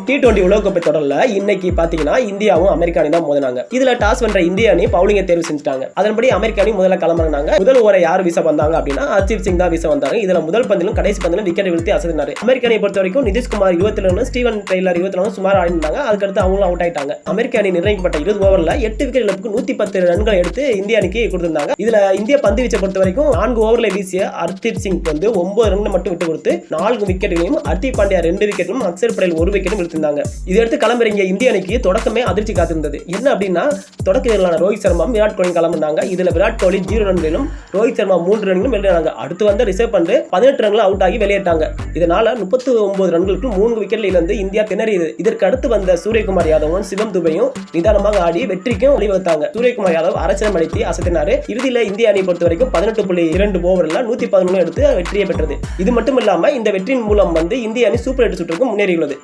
T20 உலகக்கோப்பை தொடர்ல இன்னைக்கு பாத்தீங்கன்னா இந்தியாவும் அமெரிக்கா அணி தான் மோதினாங்க. இதுல டாஸ் வென்ற இந்திய அணி பவுலிங்க தேர்வு செஞ்சுட்டாங்க. அதன்படி அமெரிக்க அணி முதல்ல களமிறங்கினாங்க. முதல் ஓவரை யார் வீச வந்தாங்க அப்படின்னா ஹர்ஷீத் சிங் தான் வீச வந்தாங்க. இதுல முதல் பந்திலும் கடைசி பந்திலும் விக்கெட் வீழ்த்தி அசத்தினாரு. அமெரிக்க அணியை பொறுத்த வரைக்கும் நிதிஷ்குமார் 27 ஸ்டீவன் டெய்லர் 24 சுமார் ஆடினாங்க. அதுக்கடுத்து அவங்களும் அவுட் ஆயிட்டாங்க. அமெரிக்க அணி நிர்ணயிக்கப்பட்ட 20 ஓவர்ல 8 விக்கெட் இழப்புக்கு 110 ரன்களை எடுத்து இந்திய அணிக்கு கொடுத்திருந்தாங்க. இதுல இந்திய பந்து வீச்சை பொறுத்த வரைக்கும் 4 ஓவர்ல வீசிய ஹர்ஷீத் சிங் 9 ரன் மட்டும் விட்டு கொடுத்து 4 விக்கெட்களையும், ஹர்திக் பாண்டியா 2 விக்கெட்டும், அக்ஷர் படேல் 1 விக்கெட்டும் எடுத்திருந்தாங்க. இதையடுத்து களமிறங்கிய இந்திய அணிக்கு தொடக்கமே அதிர்ச்சி காத்திருந்தது. என்ன அப்படின்னா தொடக்க வீரர்களான ரோஹித் சர்மா, விராட் கோலி களமிருந்தாங்க. இதுல விராட் கோலி 0 ரன்களிலும் ரோஹித் சர்மா 3 ரன்களும் வெளியேறாங்க. அடுத்து வந்த ரிசர்வ் பண்ட் 18 ரன்கள் அவுட் ஆகி வெளியேட்டாங்க. இதனால 39 ரன்களுக்கு 3 விக்கெட்ல இழந்து இந்தியா திணறியது. இதற்கு அடுத்து வந்த சூரியகுமார் யாதவும் சிவம் துபையும் நிதானமாக ஆடி வெற்றிக்கும் வழிவகுத்தாங்க. சூரியகுமார் யாதவ் அரசிடம் அடித்து அசத்தினாரு. இறுதியில இந்திய அணி பொறுத்த வரைக்கும் 18.2 ஓவர்ல 113 எடுத்து வெற்றியை பெற்றது. இது மட்டும் இல்லாம இந்த வெற்றியின் மூலம் இந்திய அணி சூப்பர் 8 சுற்றுக்கு முன்னேறியுள்ளது.